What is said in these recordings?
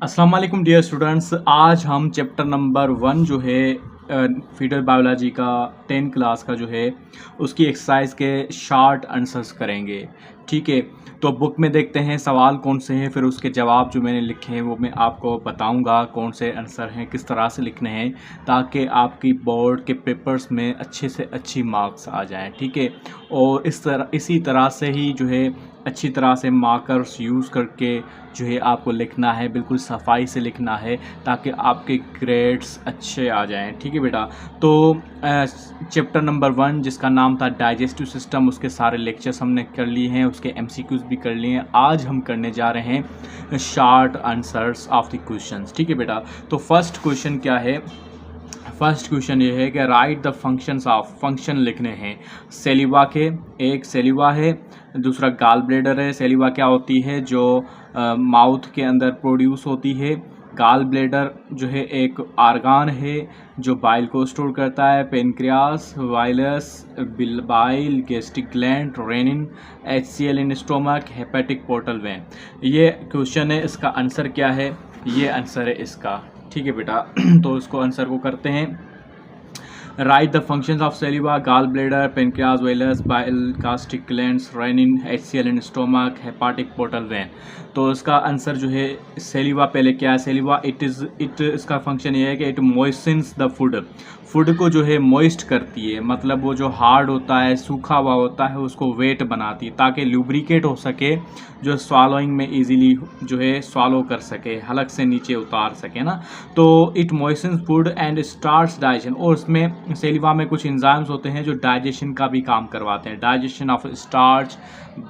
अस्सलाम वालेकुम dear students. आज हम चैप्टर नंबर 1 जो है फीडर बायोलॉजी का 10 क्लास का जो है उसकी एक्सरसाइज के शॉर्ट आंसर्स करेंगे। ठीक है, तो बुक में देखते हैं सवाल कौन से हैं, फिर उसके जवाब जो मैंने लिखे हैं वो मैं आपको बताऊंगा कौन से आंसर हैं, किस तरह से लिखने हैं, ताकि आपकी बोर्ड के पेपर्स में अच्छे से अच्छी मार्क्स आ जाएं। ठीक है, और इसी तरह से ही जो है अच्छी तरह से मार्कर्स यूज़ करके जो है आपको लिखना है, बिल्कुल सफाई से लिखना है ताकि आपके ग्रेड्स अच्छे आ जाएं। ठीक है बेटा, तो चैप्टर नंबर 1 जिसका नाम था डाइजेस्टिव सिस्टम, उसके सारे लेक्चर्स हमने कर लिए हैं, उसके एमसीक्यूज भी कर लिए हैं। आज हम करने जा रहे हैं short answers of the questions. ठीक है बेटा, तो फर्स्ट क्वेश्चन क्या है? फर्स्ट क्वेश्चन ये है कि right the functions of, function लिखने हैं सेलिवा के। एक सेलिवा है, दूसरा गाल ब्लेडर है। सेलिवा क्या होती है? जो माउथ के अंदर प्रोड्यूस होती है। गाल ब्लेडर जो है एक आर्गान है जो बाइल को स्टोर करता है। Pancreas, villus, bile, gastric gland, rennin, HCl in stomach, hepatic portal vein. ये क्वेश्चन है, इसका आंसर क्या है? ये आंसर है इसका। ठीक है बेटा, तो इसको आंसर को करते हैं। Write the functions of saliva, gall bladder, pancreas, villus, bile, gastric glands, rennin, HCl in stomach, hepatic portal vein. तो इसका आंसर जो है सेलिवा, पहले क्या है सेलिवा? इसका फंक्शन ये है कि इट मॉइस्चन्स द फूड, फूड को जो है मॉइस्ट करती है, मतलब वो जो हार्ड होता है, सूखा हुआ होता है, उसको वेट बनाती है ताकि लुब्रिकेट हो सके, जो स्वालोइंग में इजीली जो है स्वालो कर सके, हलक से नीचे उतार सके ना। तो it moistens food and starts digestion, और उसमें सेलिवा में कुछ एंजाइम्स होते हैं जो डाइजेशन का भी काम करवाते हैं। Digestion of starch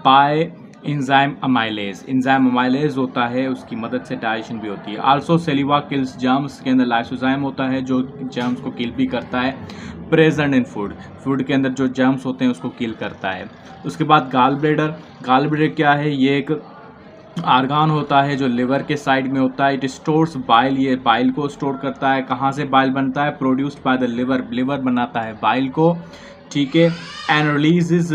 bye enzyme amylase, enzyme amylase होता है, उसकी मदद से डाइजेशन भी होती है। आल्सो सेलिवा किल्स जर्म्स, के अंदर लाइसोजाइम होता है जो जर्म्स को किल भी करता है। प्रेजेंट इन फूड, फूड के अंदर जो जर्म्स होते हैं उसको किल करता है। उसके बाद गाल ब्लेडर, गाल ब्लेडर क्या है? ये एक आर्गान होता है जो लिवर के साइड में होता है। इट स्टोर्स बाइल, ये बाइल को स्टोर करता है। कहाँ से बाइल बनता है? Produced by the liver, liver बनाता है बाइल को। ठीक है, and releases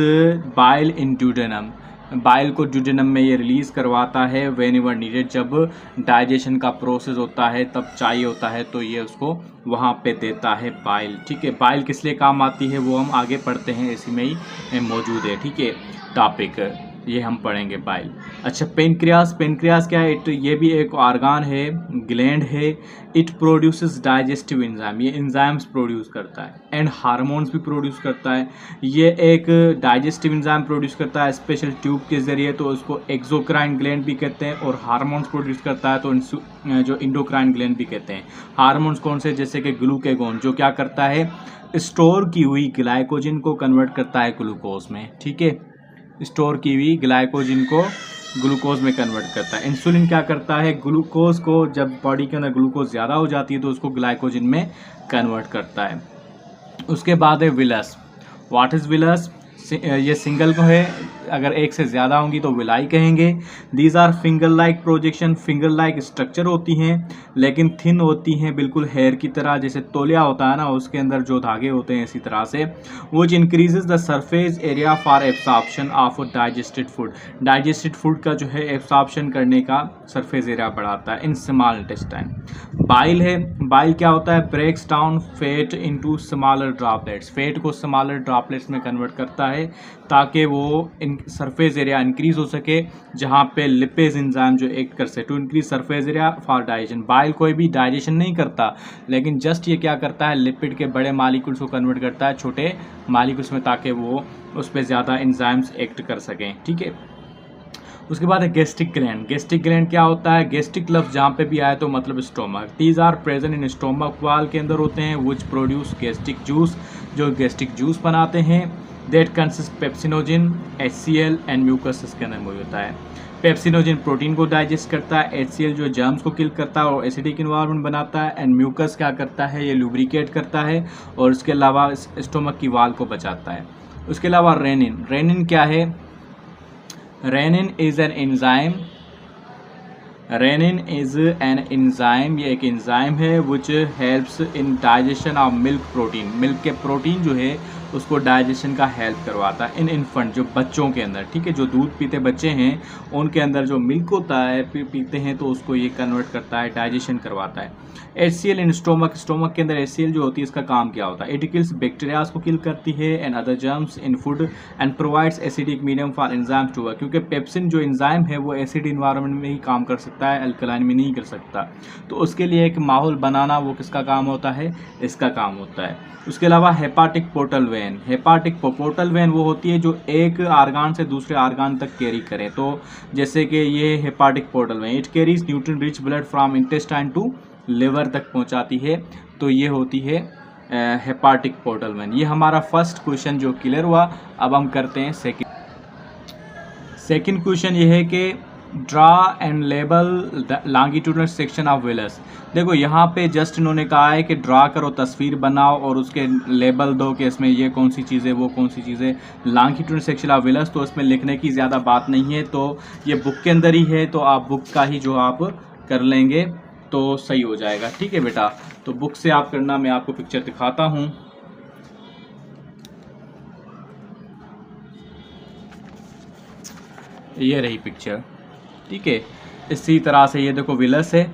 bile in duodenum, bile को ड्यूडेनम में ये रिलीज़ करवाता है व्हेन एवर नीडेड, जब डाइजेशन का प्रोसेस होता है तब चाहिए होता है तो ये उसको वहाँ पे देता है बाइल। ठीक है, बाइल किस लिए काम आती है वो हम आगे पढ़ते हैं, इसी में ही मौजूद है। ठीक है, टॉपिक ये हम पढ़ेंगे बाइल। अच्छा, पेनक्रियास, पेनक्रियास क्या है? ये भी एक ऑर्गान है, ग्लैंड है। इट प्रोड्यूसेस डाइजेस्टिव एंजाइम, ये एंजाइम्स प्रोड्यूस करता है, एंड हार्मोन्स भी प्रोड्यूस करता है। ये एक डाइजेस्टिव एंजाइम प्रोड्यूस करता है स्पेशल ट्यूब के ज़रिए, तो उसको एक्सोक्राइन ग्लैंड भी कहते हैं। और हार्मोन्स प्रोड्यूस करता है तो जो इंडोक्राइन ग्लैंड भी कहते हैं। हार्मोन्स कौन से? जैसे कि ग्लूकेगोन, जो क्या करता है? स्टोर की हुई ग्लाइकोजन को कन्वर्ट करता है ग्लूकोज में। ठीक है, स्टोर की हुई ग्लाइकोजन को ग्लूकोज में कन्वर्ट करता है। इंसुलिन क्या करता है? ग्लूकोज को, जब बॉडी के अंदर ग्लूकोज ज़्यादा हो जाती है तो उसको ग्लाइकोजन में कन्वर्ट करता है। उसके बाद है विलस। What is villous? ये सिंगल को है, अगर एक से ज़्यादा होंगी तो विलाई कहेंगे। These are finger like projection, finger like structure होती हैं लेकिन थिन होती हैं, बिल्कुल हेयर की तरह, जैसे तौलिया होता है ना उसके अंदर जो धागे होते हैं, इसी तरह से। विच increases the surface area for absorption of digested food, digested food का जो है एब्सॉर्प्शन करने का सरफेस एरिया बढ़ाता है इन स्मॉल इंटेस्टाइन। बाइल है, बाइल क्या होता है? Breaks down fat into smaller droplets, fat को स्मॉलर ड्रॉपलेट्स में कन्वर्ट करता है ताकि वो इन सरफेस एरिया इंक्रीज हो सके, जहाँ पे लिपेज एंजाइम जो एक्ट कर सके to increase surface area for digestion. Bile कोई भी डाइजेशन नहीं करता, लेकिन जस्ट ये क्या करता है? लिपिड के बड़े मालिक्यूल्स को कन्वर्ट करता है छोटे मालिक्यूल्स में, ताकि वो उस पर ज़्यादा एंजाइम्स एक्ट कर सकें। ठीक है, उसके बाद है गैस्ट्रिक ग्लैंड। गैस्ट्रिक ग्लैंड क्या होता है? गैस्ट्रिक लफ्ज़ जहाँ पे भी आए तो मतलब stomach. These are present in stomach wall के अंदर होते हैं, विच प्रोड्यूस गैस्ट्रिक जूस, जो गैस्ट्रिक जूस बनाते हैं। That consist pepsinogen, HCl and mucus इसके अंदर मौजूद होता है। पेप्सिनोजिन प्रोटीन को डाइजेस्ट करता है, HCl जो जर्म्स को किल करता है और एसिडिक इन्वायरमेंट बनाता है, एंड म्यूकस क्या करता है? ये लुब्रिकेट करता है और उसके अलावा स्टोमक की वाल को बचाता है। उसके अलावा रेनिन, रेनिन क्या है? Renin is an enzyme, renin is an enzyme, ये एक एंजाइम है which helps in digestion of milk protein, milk के प्रोटीन जो है उसको डाइजेशन का हेल्प करवाता है इन इन्फेंट, जो बच्चों के अंदर, ठीक है, जो दूध पीते बच्चे हैं उनके अंदर जो मिल्क होता है पीते हैं तो उसको ये कन्वर्ट करता है, डाइजेशन करवाता है। HCl इन स्टोमक, स्टोमक के अंदर HCl जो होती है इसका काम क्या होता है? इट किल्स बैक्टीरियाज को किल करती है and other germs in food and provides acidic medium for enzymes to work, क्योंकि पेप्सिन जो एंजाइम है वो एसिड इन्वायरमेंट में ही काम कर सकता है, अल्कलाइन में नहीं कर सकता। तो उसके लिए एक माहौल बनाना वो किसका काम होता है? इसका काम होता है। उसके अलावा hepatic portal when, hepatic portal when वो होती है जो एक आर्गान से दूसरे आर्गान तक कैरी करे। तो जैसे कि ये hepatic portal vein, it carries nutrient rich blood from intestine to liver तक पहुंचाती है। तो ये होती है हेपाटिक पोर्टल वेन। ये हमारा फर्स्ट क्वेश्चन जो क्लियर हुआ। अब हम करते हैं सेकंड क्वेश्चन ये है कि draw and label the longitudinal section of villous. देखो यहाँ पे जस्ट इन्होंने कहा है कि ड्रा करो, तस्वीर बनाओ और उसके लेबल दो कि इसमें ये कौन सी चीज़ है वो कौन सी चीज़ है। लॉन्गिट्यूडनल सेक्शन ऑफ विलस तो इसमें लिखने की ज़्यादा बात नहीं है, तो ये बुक के अंदर ही है, तो आप बुक का ही जो आप कर लेंगे तो सही हो जाएगा। ठीक है बेटा, तो बुक से आप करना, मैं आपको पिक्चर दिखाता हूँ। ये रही पिक्चर, ठीक है। इसी तरह से ये देखो विलस है,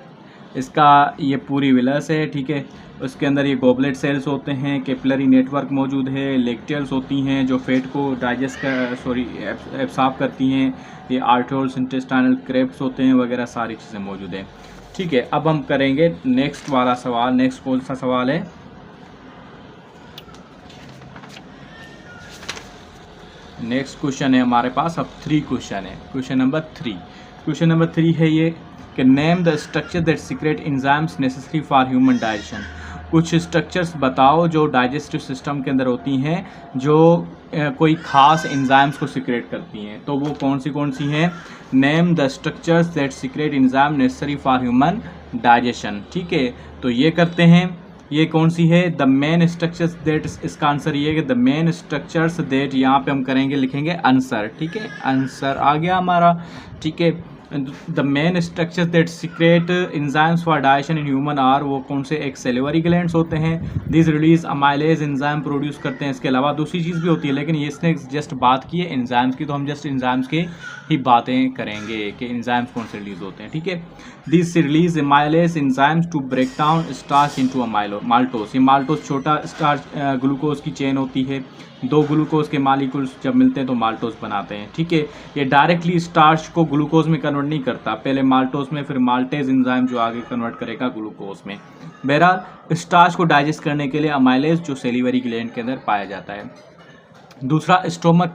इसका ये पूरी विलस है, ठीक है। उसके अंदर ये गॉबलेट सेल्स होते हैं, कैपिलरी नेटवर्क मौजूद है, लेक्टियल्स होती हैं जो फैट को डाइजेस्ट एब्सॉर्ब करती हैं, ये आर्टोल्स, इंटेस्टाइनल क्रेप्स होते हैं वगैरह, सारी चीज़ें मौजूद हैं। ठीक है, अब हम करेंगे नेक्स्ट वाला सवाल। नेक्स्ट कौन सा सवाल है? नेक्स्ट क्वेश्चन है हमारे पास, अब 3 क्वेश्चन है। क्वेश्चन नंबर 3 है ये कि name the structure that secrete enzymes necessary for human digestion. कुछ स्ट्रक्चर्स बताओ जो डाइजेस्टिव सिस्टम के अंदर होती हैं, जो कोई ख़ास एंजाइम्स को सीक्रेट करती हैं। तो वो कौन सी हैं? Name the structures that secret enzyme necessary for human digestion. ठीक है, तो ये करते हैं। ये कौन सी है? द मेन स्ट्रक्चर्स दैट, इसका आंसर ये है कि द मेन स्ट्रक्चर्स दैट, यहाँ पे हम करेंगे, लिखेंगे आंसर। ठीक है, आंसर आ गया हमारा। ठीक है, the main structures that secrete enzymes for digestion in human are, वो कौन से? एक सेलिवरी ग्लैंड्स होते हैं, this release amylase enzyme produce करते हैं। इसके अलावा दूसरी चीज़ भी होती है, लेकिन ये इसने जस्ट बात की है एंजाइम्स की, तो हम जस्ट एंजाइम्स की ही बातें करेंगे कि एंजाइम्स कौन से रिलीज होते हैं। ठीक है, this release amylase enzymes to break down starch into maltose. ये माल्टोस छोटा स्टार्च ग्लूकोज की चेन होती है, 2 ग्लूकोज के मालिक्यूल्स जब मिलते हैं तो माल्टोस बनाते हैं। ठीक है, ये डायरेक्टली स्टार्च को ग्लूकोज में कन्वर्ट नहीं करता, पहले माल्टोस में, फिर माल्टेज एंजाइम जो आगे कन्वर्ट करेगा ग्लूकोज में। बहरहाल स्टार्च को डाइजेस्ट करने के लिए अमाइलेज जो सेलिवरी ग्लैंड के अंदर पाया जाता है। दूसरा स्टोमक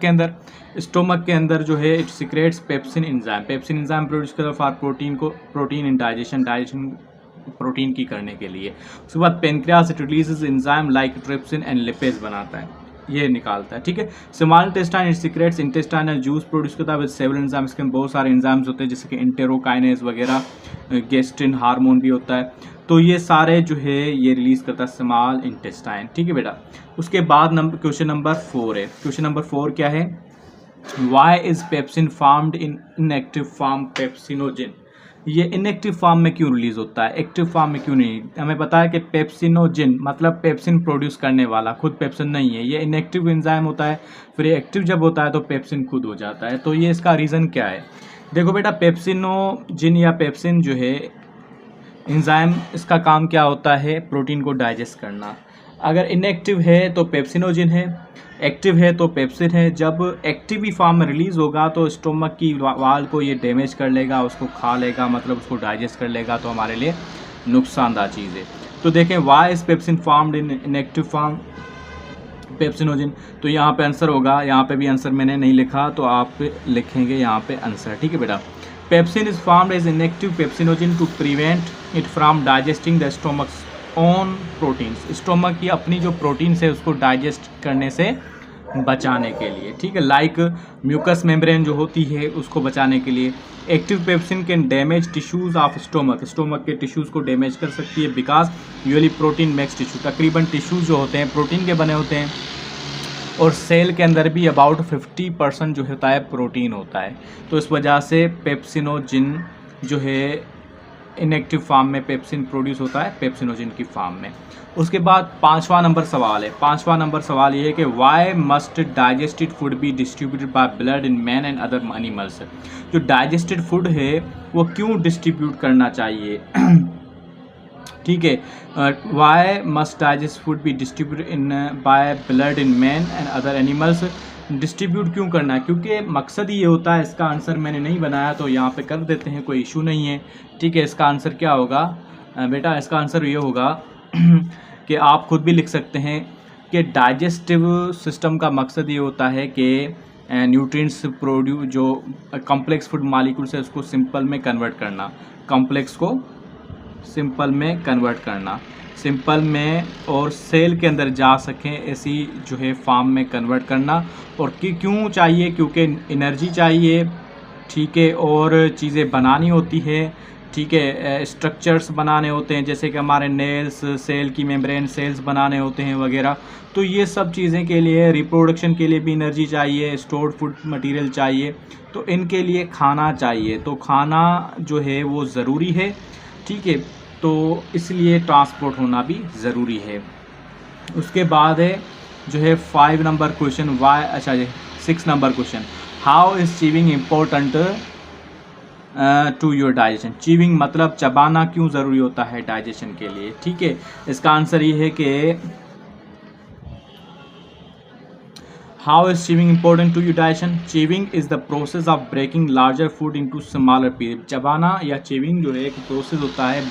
के अंदर जो है it secretes pepsin enzyme produce करता for protein in digestion protein की करने के लिए। उसके बाद pancreas it releases enzyme like trypsin and lipase बनाता है, ये निकालता है। ठीक है, small intestine it secretes intestinal juice produce करता है विद सेवरल एंजाइम्स। इसके बहुत सारे एंजाइम्स होते हैं जैसे कि इंटेरोकाइनेज वगैरह, गेस्ट्रिन हार्मोन भी होता है। तो ये सारे जो है ये रिलीज करता है स्मॉल इंटेस्टाइन। ठीक है बेटा, उसके बाद क्वेश्चन नंबर 4 है। क्वेश्चन नंबर 4 क्या है? Why is pepsin formed in inactive form pepsinogen. ये इनएक्टिव फॉर्म में क्यों रिलीज होता है, एक्टिव फॉर्म में क्यों नहीं? हमें पता है कि पेप्सिनोजिन मतलब पेप्सिन प्रोड्यूस करने वाला, खुद पेप्सिन नहीं है, ये इनएक्टिव एंजाइम होता है। फिर एक्टिव जब होता है तो पेप्सिन खुद हो जाता है। तो ये इसका रीज़न क्या है? देखो बेटा, पेप्सिनोजिन या पेप्सिन जो है एंजाइम, इसका काम क्या होता है? प्रोटीन को डाइजेस्ट करना। अगर इनएक्टिव है तो पेप्सिनोजिन है, एक्टिव है तो पेप्सिन है। जब एक्टिव ही फॉर्म में रिलीज़ होगा तो स्टोमक की वाल को ये डैमेज कर लेगा, उसको खा लेगा, मतलब उसको डाइजेस्ट कर लेगा, तो हमारे लिए नुकसानदार चीज़ है। तो देखें, why is pepsin formed in inactive form pepsinogen, तो यहाँ पे आंसर होगा, यहाँ पे भी आंसर मैंने नहीं लिखा तो आप लिखेंगे यहाँ पे आंसर। ठीक है बेटा, pepsin is formed as inactive pepsinogen to prevent it from digesting the stomach's own proteins. Stomach की अपनी जो प्रोटीन्स है उसको डाइजेस्ट करने से बचाने के लिए। ठीक है, लाइक म्यूकस मेम्ब्रेन जो होती है उसको बचाने के लिए। Active pepsin can damage tissues of stomach के टिश्यूज को डैमेज कर सकती है, because usually protein makes tissue. तकरीबन टिश्यूज जो होते हैं प्रोटीन के बने होते हैं, और सेल के अंदर भी अबाउट 50% जो होता है प्रोटीन होता है। तो इस वजह से पेप्सिनोजिन जो है इनएक्टिव फॉर्म में पेप्सिन प्रोड्यूस होता है पेप्सिनोजन की फॉर्म में। उसके बाद 5वां नंबर सवाल है। 5वां नंबर सवाल ये है कि why must digested food be distributed by blood in man and other animals. जो डाइजेस्टेड फूड है वो क्यों डिस्ट्रीब्यूट करना चाहिए? ठीक है, why must digest food be distributed in by blood in man and other animals. Distribute क्यों करना है? क्योंकि मकसद ही ये होता है। इसका आंसर मैंने नहीं बनाया तो यहाँ पे कर देते हैं, कोई इशू नहीं है। ठीक है, इसका आंसर क्या होगा बेटा? इसका आंसर ये होगा कि आप खुद भी लिख सकते हैं कि डाइजेस्टिव सिस्टम का मकसद ये होता है कि न्यूट्रिएंट्स प्रोड्यूस जो कॉम्प्लेक्स फूड मॉलिक्यूल है उसको सिंपल में कन्वर्ट करना, कॉम्प्लेक्स को सिंपल में कन्वर्ट करना, सिंपल में और सेल के अंदर जा सकें ऐसी जो है फॉर्म में कन्वर्ट करना। और क्यों चाहिए? क्योंकि एनर्जी चाहिए, ठीक है, और चीज़ें बनानी होती है, ठीक है, स्ट्रक्चर्स बनाने होते हैं, जैसे कि हमारे नेल्स, सेल की मेम्ब्रेन सेल्स बनाने होते हैं वगैरह। तो ये सब चीज़ें के लिए, रिप्रोडक्शन के लिए भी एनर्जी चाहिए, स्टोर्ड फूड मटेरियल चाहिए, तो इनके लिए खाना चाहिए। तो खाना जो है वो ज़रूरी है, ठीक है, तो इसलिए ट्रांसपोर्ट होना भी ज़रूरी है। उसके बाद है जो है 5 नंबर क्वेश्चन, वाई, अच्छा जी 6 number question, how is chewing important to your digestion. Chewing मतलब चबाना क्यों ज़रूरी होता है डाइजेशन के लिए? ठीक है, इसका आंसर ये है कि how is chewing important to your digestion. Chewing is the process of breaking larger food into smaller piece. चबाना या चीविंग जो है एक प्रोसेस होता है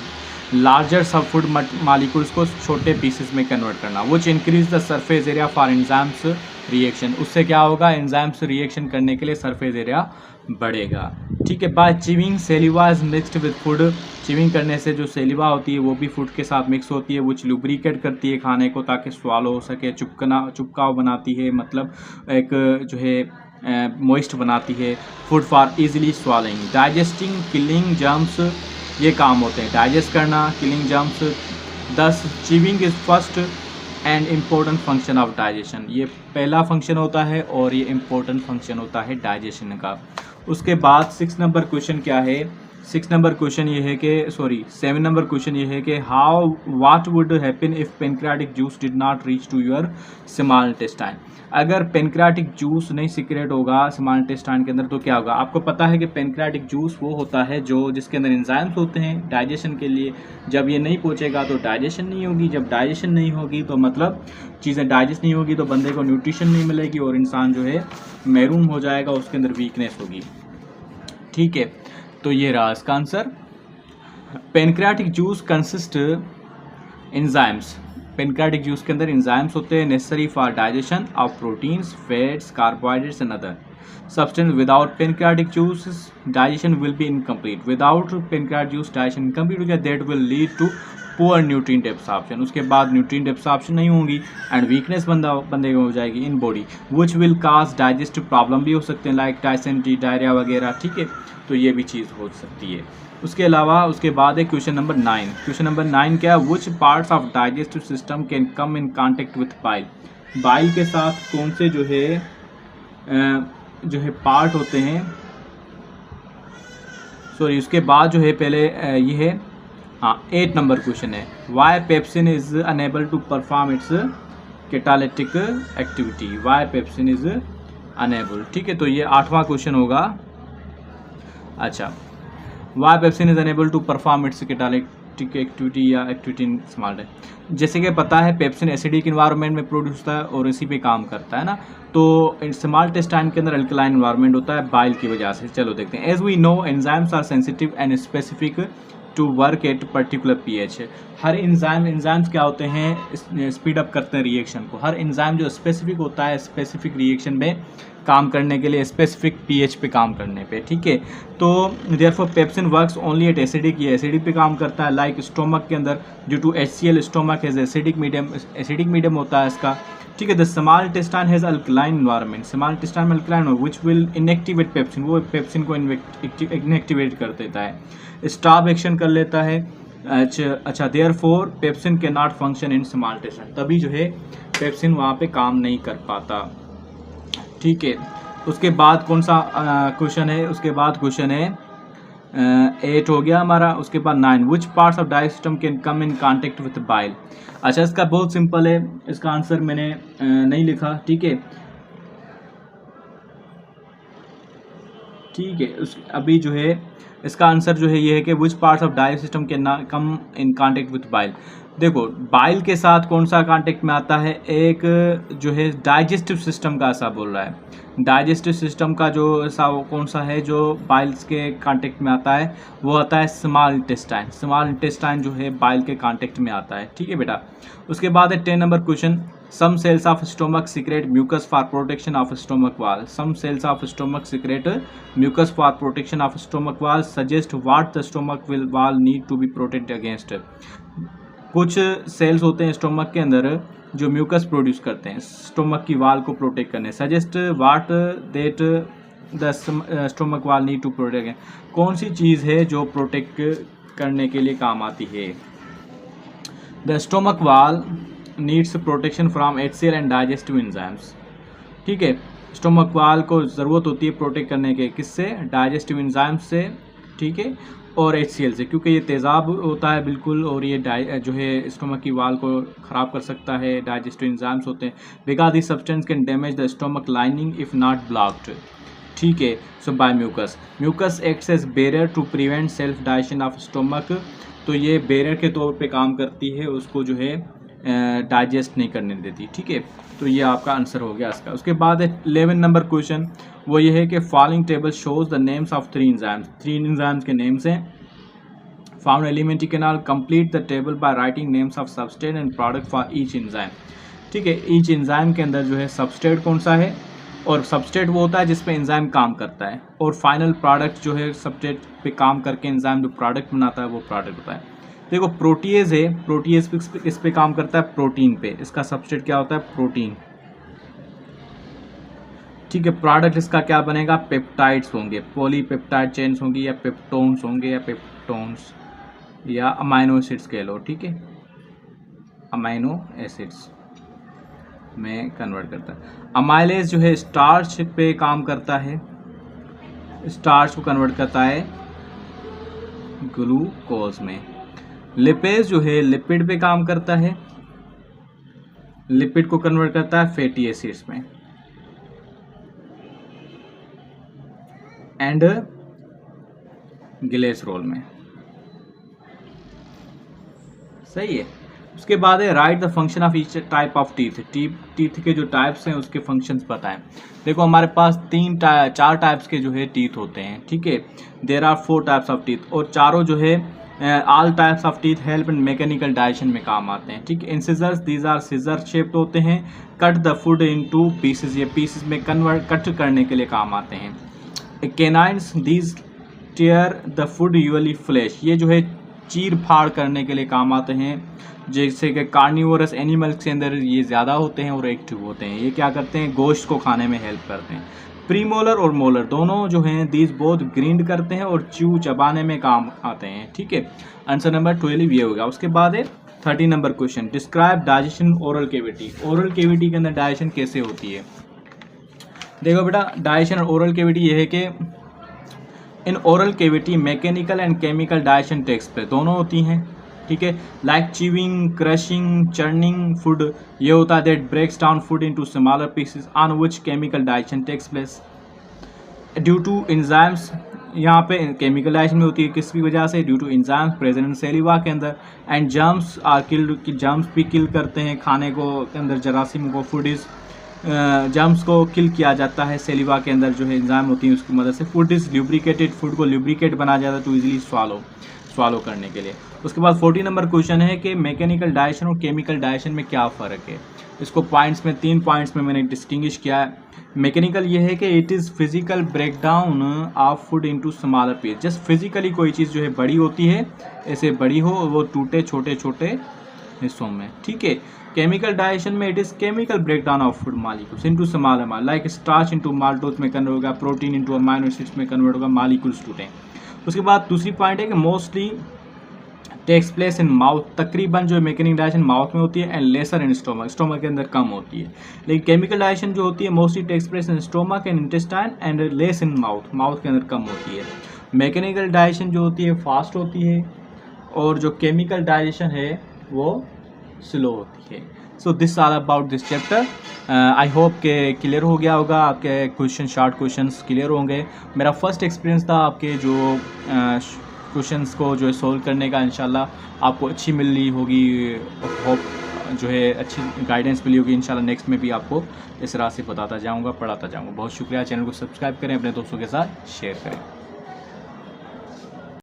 लार्जर सब फूड मॉलिक्यूल्स को छोटे पीसेस में कन्वर्ट करना, which increase the surface area for enzymes reaction. उससे क्या होगा? एंजाइम्स रिएक्शन करने के लिए सरफेस एरिया बढ़ेगा। ठीक है, by chewing saliva is mixed with food. Chewing करने से जो सेलिवा होती है वो भी फूड के साथ मिक्स होती है, विच लुब्रिकेट करती है खाने को ताकि स्वालो हो सके, चुपकाव बनाती है, मतलब एक जो है मॉइस्ट बनाती है। Food for easily swallowing, digesting, killing germs, ये काम होते हैं, डाइजेस्ट करना, killing germs. Thus chewing is first and important function of digestion. ये पहला फंक्शन होता है और ये इम्पोर्टेंट फंक्शन होता है डाइजेशन का। उसके बाद 6 नंबर क्वेश्चन क्या है? 6 नंबर क्वेश्चन ये है कि 7 नंबर क्वेश्चन ये है कि what would happen if pancreatic juice did not reach to your small intestine. अगर पेनक्रियाटिक जूस नहीं सीक्रेट होगा स्मॉल इंटेस्टाइन के अंदर तो क्या होगा? आपको पता है कि पेनक्रियाटिक जूस वो होता है जो जिसके अंदर एंजाइम्स होते हैं डाइजेशन के लिए। जब ये नहीं पहुंचेगा तो डाइजेशन नहीं होगी, जब डाइजेशन नहीं होगी तो मतलब चीज़ें डाइजेस्ट नहीं होगी तो बंदे को न्यूट्रिशन नहीं मिलेगी और इंसान जो है महरूम हो जाएगा, उसके अंदर वीकनेस होगी। ठीक है, तो ये रहा इसका answer. Pancreatic juice consist enzymes. Pancreatic juice के अंदर एंजाइम्स होते हैं necessary for digestion of proteins, fats, carbohydrates and other substance. Without pancreatic juice digestion will be incomplete. Without pancreatic juice digestion incomplete हो जाए, that will lead to poor nutrient absorption. उसके बाद nutrient absorption नहीं होगी and weakness बंदे को हो जाएगी in body, which will cause digestive problem भी हो सकते हैं लाइक डायसेंट्री, डायरिया वगैरह। ठीक है, तो ये भी चीज़ हो सकती है। उसके अलावा उसके बाद है क्वेश्चन नंबर 9। क्वेश्चन नंबर 9 क्या है? विच parts of digestive system can come in contact with bile. Bile के साथ कौन से जो है पार्ट होते हैं, उसके बाद जो है पहले ये है, हाँ 8 नंबर क्वेश्चन है, why pepsin is unable to perform its catalytic activity. Why pepsin is unable. ठीक है, तो ये 8वां क्वेश्चन होगा। अच्छा, why pepsin is unable to perform its catalytic activity या एक्टिविटी इन स्मॉल। जैसे कि पता है पेप्सिन एसिडिक इन्वायरमेंट में प्रोड्यूस होता है और इसी पे काम करता है ना, तो स्मॉल इंटेस्टाइन के अंदर अल्कलाइन इन्वायरमेंट होता है बाइल की वजह से। चलो देखते हैं। As we know enzymes are sensitive and specific to work at particular pH. हर एंजाइम्स क्या होते हैं? स्पीड अप करते हैं रिएक्शन को। हर एंजाइम जो स्पेसिफिक होता है स्पेसिफिक रिएक्शन में काम करने के लिए, स्पेसिफिक पीएच पे काम करने पे। ठीक है, तो therefore pepsin works only at acidic, ये एसिडिक पे काम करता है। लाइक स्टोमक के अंदर due to HCl stomach has acidic medium होता है इसका। ठीक है, the small intestine has alkaline environment. Small intestine में अल्कलाइन हो विच विल इनएक्टिवेट पेप्सिन, वो पेप्सिन को इनएक्टिवेट कर देता है, स्टॉप एक्शन कर लेता है। अच्छा, therefore pepsin can not function in small intestine, तभी जो है पेप्सिन वहाँ पे काम नहीं कर पाता। ठीक है, उसके बाद कौन सा क्वेश्चन है? उसके बाद क्वेश्चन है 8 हो गया हमारा। उसके बाद 9, which parts of digestive system can come in contact with bile. अच्छा, इसका बहुत सिंपल है, इसका आंसर मैंने नहीं लिखा, ठीक है, ठीक है। उस अभी जो है इसका आंसर जो है ये है कि विच parts of digestive system can come in contact with bile. देखो, बाइल के साथ कौन सा कांटेक्ट में आता है, एक जो है डाइजेस्टिव सिस्टम का ऐसा बोल रहा है। डाइजेस्टिव सिस्टम का जो ऐसा कौन सा है जो बाइल्स के कांटेक्ट में आता है, वो आता है स्मॉल इंटेस्टाइन। स्मॉल इंटेस्टाइन जो है बाइल के कांटेक्ट में आता है, ठीक है बेटा। उसके बाद है 10 number question, some cells of stomach secrete mucus for protection of stomach wall. Some cells of stomach secrete mucus for protection of stomach wall. Suggest what the stomach wall need to be protected against. कुछ sales होते हैं stomach के अंदर जो mucus produce करते हैं stomach की वाल को प्रोटेक्ट करने। Suggest what that the stomach wall need to protect. कौन सी चीज़ है जो प्रोटेक्ट करने के लिए काम आती है। द स्टोमक वाल needs protection from HCl and digestive enzymes, ठीक है। स्टोमक वाल को ज़रूरत होती है प्रोटेक्ट करने के, किससे, डाइजेस्टिव एंजाइम्स से, ठीक है, और HCl से, क्योंकि ये तेज़ाब होता है बिल्कुल, और ये जो है स्टोमक की वाल को ख़राब कर सकता है। डाइजेस्टिव एंजाइम्स होते हैं, because this substance can damage the stomach lining if not blocked, ठीक है। So by mucus, mucus acts as barrier to prevent self digestion of stomach. तो ये बैरियर के तौर पे काम करती है, उसको जो है डाइजेस्ट नहीं करने देती, ठीक है। तो ये आपका आंसर हो गया इसका। उसके बाद 11 नंबर क्वेश्चन, वो ये है कि following table shows the names of 3 enzymes. 3 enzymes के नेम्स हैं found alimentary canal. Complete the table by writing names of substrate and product for each enzyme, ठीक है। ईच एंजाइम के अंदर जो है सबस्ट्रेट कौन सा है, और सबस्ट्रेट वो होता है जिस पे एंजाइम काम करता है, और फाइनल प्रोडक्ट जो है सबस्ट्रेट पे काम करके एंजाइम जो प्रोडक्ट बनाता है वो प्रोडक्ट होता है। देखो, प्रोटीएज है, प्रोटीएज इस पे काम करता है प्रोटीन पे, इसका सबस्ट्रेट क्या होता है, प्रोटीन, ठीक है। प्रोडक्ट इसका क्या बनेगा, पेप्टाइड्स होंगे, पॉलीपेप्टाइड चेन्स होंगी, या पेप्टोन्स होंगे, या पेप्टोन्स, या अमाइनो एसिड्स कह लो, ठीक है, अमाइनो एसिड्स में कन्वर्ट करता है। अमाइलेज जो है स्टार्च पे काम करता है, स्टार्च को कन्वर्ट करता है ग्लूकोज में। लिपेज जो है लिपिड पे काम करता है, लिपिड को कन्वर्ट करता है फैटी एसिड्स में। एंड ग्लिसरॉल में, सही है। उसके बाद है right the function of each type of teeth. Teeth के जो टाइप्स हैं उसके फंक्शंस बताएं। देखो, हमारे पास 4 टाइप्स के जो है टीथ होते हैं, ठीक है। There are 4 types of teeth, और चारों जो है all types of teeth help in mechanical digestion में काम आते हैं, ठीक है। Incisors, these are scissor shaped होते हैं। Cut the food into pieces, ये पीसेस में कट करने के लिए काम आते हैं। Canines, these tear the food usually flesh, ये जो है चीर फाड़ करने के लिए काम आते हैं। जैसे कि कार्निवोरस एनिमल्स के अंदर ये ज़्यादा होते हैं और एक्टिव होते हैं, ये क्या करते हैं, गोश्त को खाने में हेल्प करते हैं। प्रीमोलर और मोलर दोनों जो हैं दीज बोथ ग्रींड करते हैं और चबाने में काम आते हैं, ठीक है। आंसर नंबर 12 ये होगा। उसके बाद है 30 number question, describe digestion oral cavity. Oral cavity के अंदर डाइजेशन कैसे होती है। देखो बेटा, डाइजेशन और ओरल केविटी ये है कि इन oral cavity mechanical and chemical digestion takes पे दोनों होती हैं, ठीक है। Like chewing, crushing, churning food, ये होता है that breaks down food into smaller pieces on which chemical digestion takes place. Due to enzymes, यहाँ पे केमिकल डाइजेशन में होती है किसकी वजह से, due to enzymes present in saliva के अंदर। And germs are killed, germs भी किल करते हैं खाने को के अंदर, जरासीम को, फूड इज जर्म्स को किल किया जाता है सेलिवा के अंदर, जो है एंजाइम होती है उसकी मदद से। फूड इज ल्यूब्रिकेटेड, फूड को ल्यूब्रिकेट बनाया जाता है टू इजीली स्वालो करने के लिए। उसके बाद 40 नंबर क्वेश्चन है कि मैकेनिकल डाइजेशन और केमिकल डाइजेशन में क्या फ़र्क है। इसको पॉइंट्स में 3 पॉइंट्स में मैंने डिस्टिंग्विश किया है। मैकेनिकल ये है कि it is physical breakdown of food into smaller piece, just physically कोई चीज़ जो है बड़ी होती है, ऐसे बड़ी हो, वो टूटे छोटे छोटे हिस्सों में, ठीक है। केमिकल डाइजेशन में it is chemical breakdown of food molecules into smaller molecules, like starch into maltose में कन्वर्ट होगा, प्रोटीन इनटू अमाइनो एसिड्स में कन्वर्ट होगा, मॉलिक्यूल्स टूटे। उसके बाद दूसरी पॉइंट है कि mostly takes place in mouth, तकरीबन जो मैकेनिकल डाइजेशन माउथ में होती है, and lesser in stomach, stomach के अंदर कम होती है। लेकिन केमिकल डाइजेशन जो होती है mostly takes place in stomach and intestine and less in mouth, mouth के अंदर कम होती है। मैकेनिकल डाइजेशन जो होती है फास्ट होती है और जो केमिकल डाइजेशन है वो स्लो होती है। So this are about this chapter. I hope के क्लियर हो गया होगा, आपके क्वेश्चन शॉर्ट क्वेश्चंस क्लियर होंगे। मेरा फर्स्ट एक्सपीरियंस था आपके जो क्वेश्चंस को जो है सोल्व करने का। इंशाल्लाह आपको अच्छी मिली होगी, होप जो है अच्छी गाइडेंस मिली होगी। इंशाल्लाह नेक्स्ट में भी आपको इस राह से बताता जाऊँगा, पढ़ाता जाऊँगा। बहुत शुक्रिया। चैनल को सब्सक्राइब करें, अपने दोस्तों के साथ शेयर करें।